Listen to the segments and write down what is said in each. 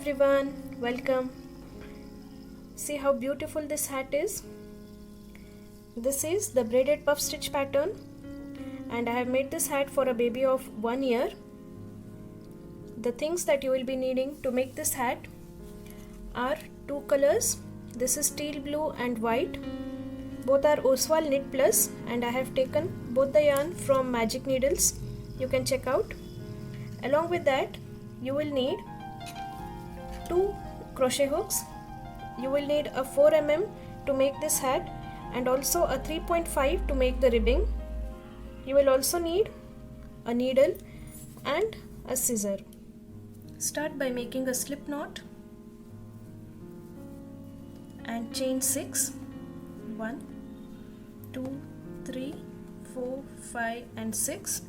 everyone, welcome. See how beautiful this hat is. This is the braided puff stitch pattern and I have made this hat for a baby of 1 year. The things that you will be needing to make this hat are two colors. This is teal blue and white. Both are Oswald Knit Plus and I have taken both the yarn from Magic Needles. You can check out. Along with that, you will need 2 crochet hooks. You will need a 4 mm to make this hat and also a 3.5 to make the ribbing. You will also need a needle and a scissor. Start by making a slip knot and chain 6. 1, 2, 3, 4, 5 and 6.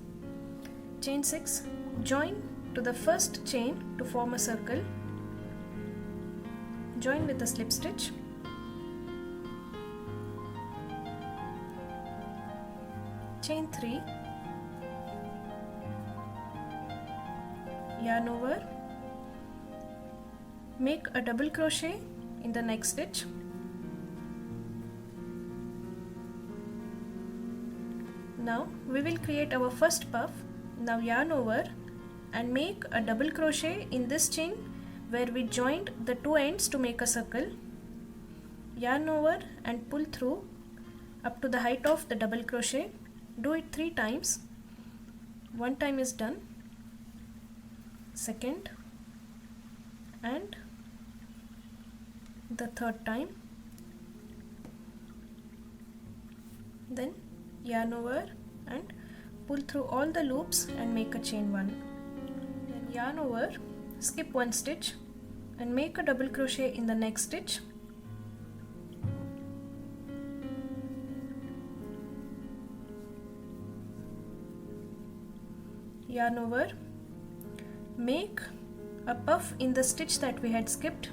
Chain 6. Join to the first chain to form a circle. Join with a slip stitch. Chain 3. Yarn over. Make a double crochet in the next stitch. Now we will create our first puff. Now yarn over and make a double crochet in this chain where we joined the two ends to make a circle. Yarn over and pull through up to the height of the double crochet. Do it 3 times. 1 time is done. Second and the third time. Then yarn over and pull through all the loops and make a chain 1. Then yarn over, skip 1 stitch and make a double crochet in the next stitch. Yarn over, make a puff in the stitch that we had skipped.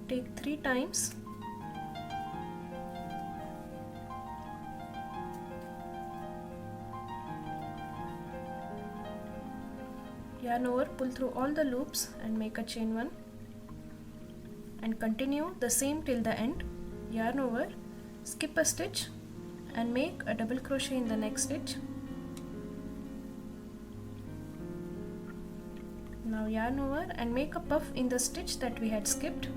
Take 3 times. Yarn over, pull through all the loops and make a chain 1 and continue the same till the end. Yarn over, skip a stitch and make a double crochet in the next stitch. Now yarn over and make a puff in the stitch that we had skipped.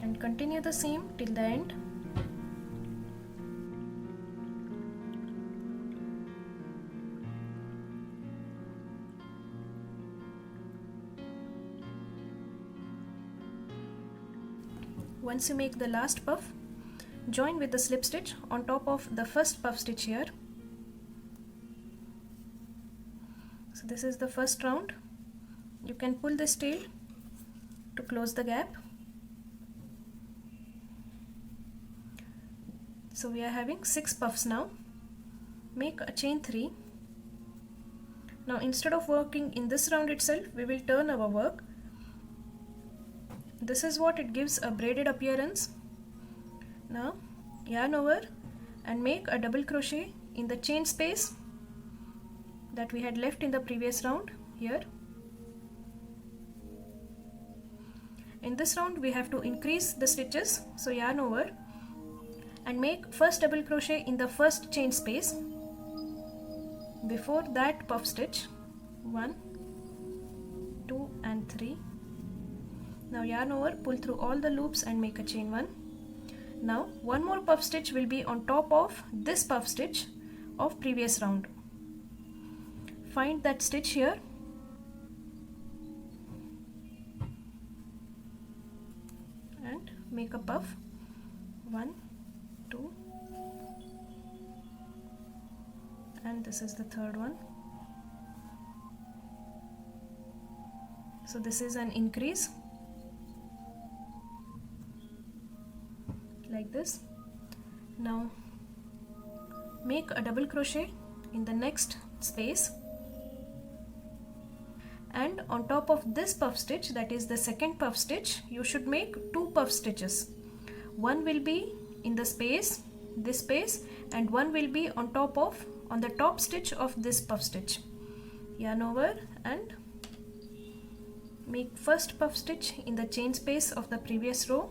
And continue the same till the end. Once you make the last puff, join with the slip stitch on top of the first puff stitch here. So this is the first round. You can pull this tail to close the gap. So we are having 6 puffs now. Make a chain 3. Now instead of working in this round itself, we will turn our work. This is what it gives a braided appearance. Now yarn over and make a double crochet in the chain space that we had left in the previous round here. In this round we have to increase the stitches, so yarn over and make first double crochet in the first chain space before that puff stitch. 1, 2 and 3. Now yarn over, pull through all the loops and make a chain 1. Now one more puff stitch will be on top of this puff stitch of previous round. Find that stitch here and make a puff. 1, 2 and this is the third one. So this is an increase. like this. Now make a double crochet in the next space, and on top of this puff stitch, that is the second puff stitch, you should make 2 puff stitches. One will be in the space, this space, and one will be on the top stitch of this puff stitch. Yarn over and make first puff stitch in the chain space of the previous row,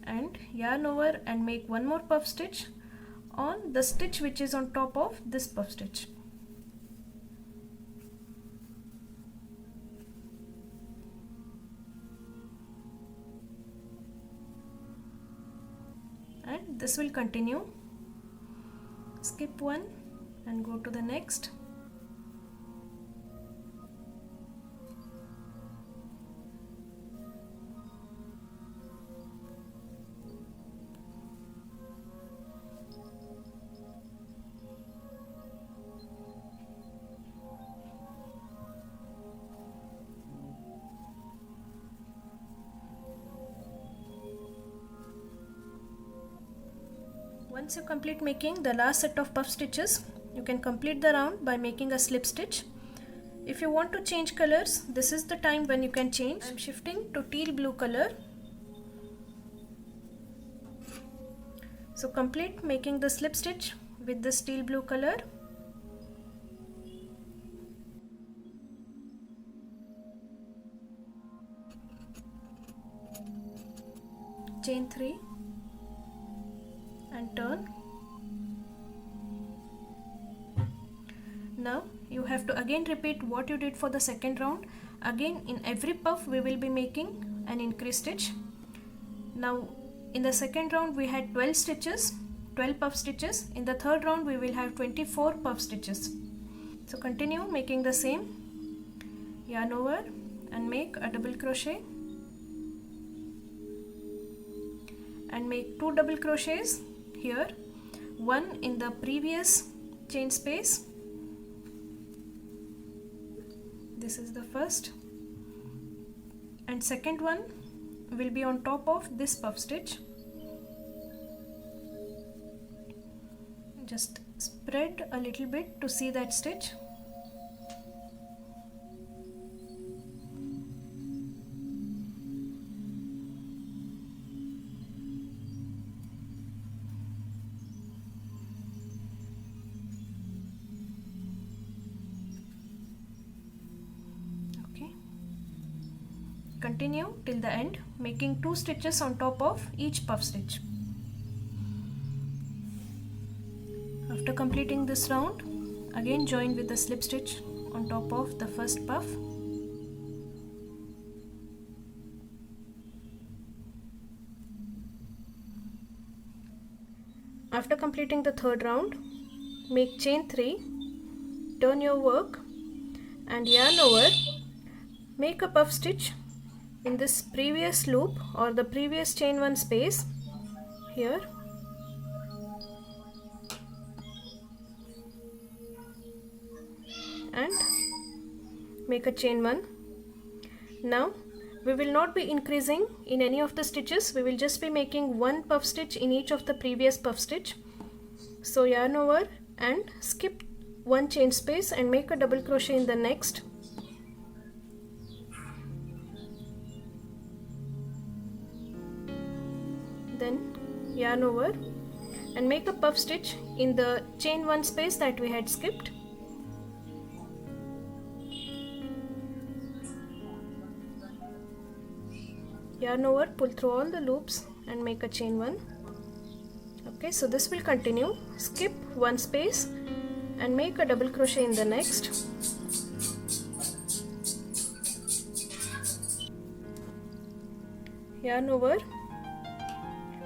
and yarn over and make one more puff stitch on the stitch which is on top of this puff stitch. And this will continue. Skip one and go to the next. Once you complete making the last set of puff stitches, you can complete the round by making a slip stitch. If you want to change colors, this is the time when you can change. I am shifting to teal blue color. So complete making the slip stitch with this teal blue color. Chain 3 and turn. Now you have to again repeat what you did for the second round. Again, in every puff we will be making an increase stitch. Now in the second round we had 12 stitches, 12 puff stitches. In the third round we will have 24 puff stitches. So continue making the same. Yarn over and make a double crochet and make 2 double crochets here, one in the previous chain space. This is the first, and second one will be on top of this puff stitch. Just spread a little bit to see that stitch. Continue till the end, making 2 stitches on top of each puff stitch. After completing this round, again join with the slip stitch on top of the first puff. After completing the third round, make chain 3, turn your work and yarn over, make a puff stitch in this previous loop or the previous chain 1 space here, and make a chain 1. Now we will not be increasing in any of the stitches, we will just be making 1 puff stitch in each of the previous puff stitch. So yarn over and skip 1 chain space and make a double crochet in the next. Then yarn over and make a puff stitch in the chain 1 space that we had skipped. Yarn over, pull through all the loops and make a chain 1. Okay, so this will continue. Skip 1 space and make a double crochet in the next. Yarn over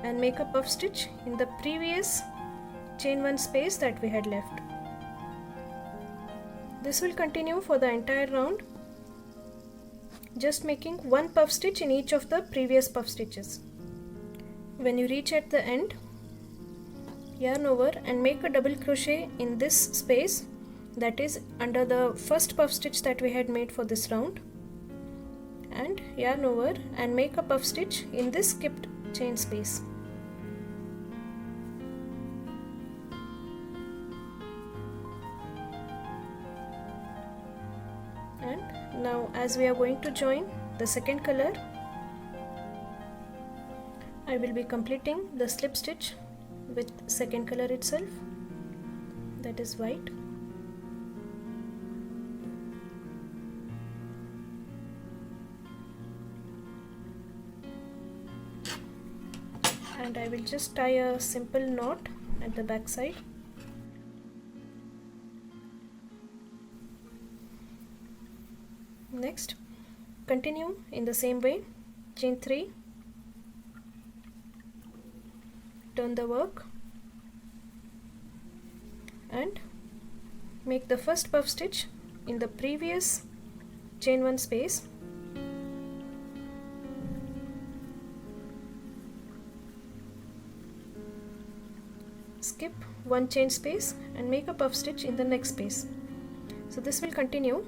and make a puff stitch in the previous chain 1 space that we had left. This will continue for the entire round, just making 1 puff stitch in each of the previous puff stitches. When you reach at the end, yarn over and make a double crochet in this space, that is under the first puff stitch that we had made for this round, and yarn over and make a puff stitch in this skipped chain space. And now as we are going to join the second color, I will be completing the slip stitch with second color itself, that is white. And I will just tie a simple knot at the back side. Next, continue in the same way, chain 3, turn the work and make the first puff stitch in the previous chain 1 space. Skip 1 chain space and make a puff stitch in the next space. So this will continue.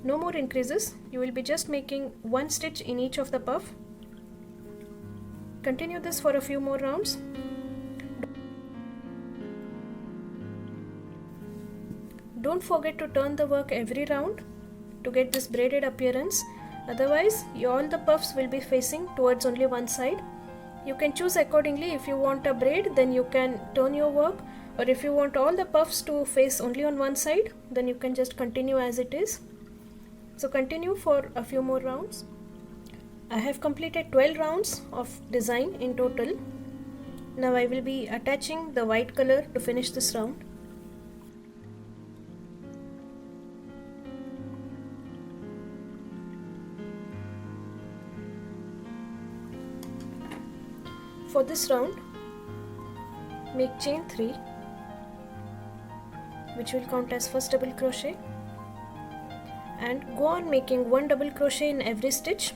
No more increases, you will be just making 1 stitch in each of the puff. Continue this for a few more rounds. Don't forget to turn the work every round to get this braided appearance, otherwise all the puffs will be facing towards only one side. You can choose accordingly. If you want a braid, then you can turn your work, or if you want all the puffs to face only on one side, then you can just continue as it is. So continue for a few more rounds. I have completed 12 rounds of design in total. Now I will be attaching the white color to finish this round. For this round, make chain 3, which will count as first double crochet, and go on making 1 double crochet in every stitch.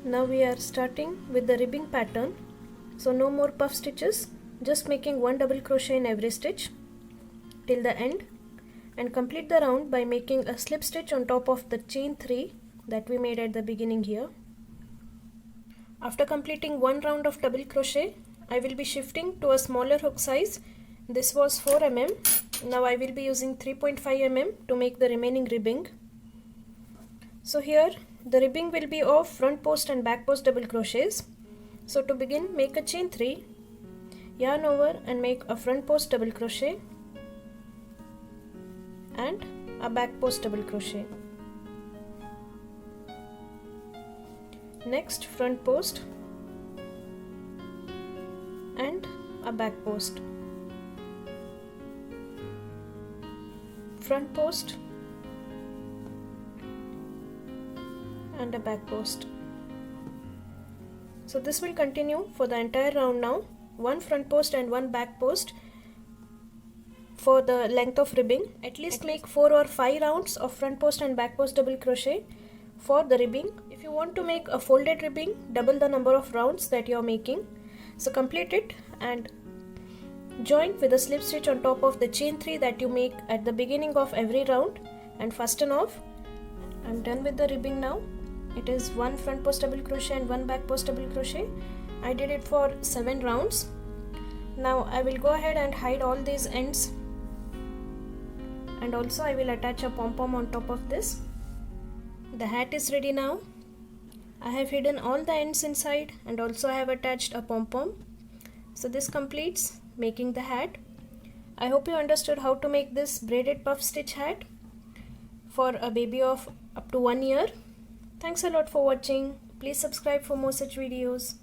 Now we are starting with the ribbing pattern, so no more puff stitches, just making 1 double crochet in every stitch till the end, and complete the round by making a slip stitch on top of the chain 3 that we made at the beginning here. After completing 1 round of double crochet, I will be shifting to a smaller hook size. This was 4 mm. Now I will be using 3.5 mm to make the remaining ribbing. So here the ribbing will be of front post and back post double crochets. So to begin, make a chain 3, yarn over and make a front post double crochet and a back post double crochet. Next, front post and a back post, front post and a back post. So this will continue for the entire round now. 1 front post and 1 back post for the length of ribbing. At least make 4 or 5 rounds of front post and back post double crochet for the ribbing. If you want to make a folded ribbing, double the number of rounds that you are making. So complete it and join with a slip stitch on top of the chain 3 that you make at the beginning of every round and fasten off. I'm done with the ribbing now. It is 1 front post double crochet and 1 back post double crochet. I did it for 7 rounds. Now I will go ahead and hide all these ends, and also I will attach a pom-pom on top of this. The hat is ready now. I have hidden all the ends inside and also I have attached a pom-pom. So this completes making the hat. I hope you understood how to make this braided puff stitch hat for a baby of up to 1 year. Thanks a lot for watching. Please subscribe for more such videos.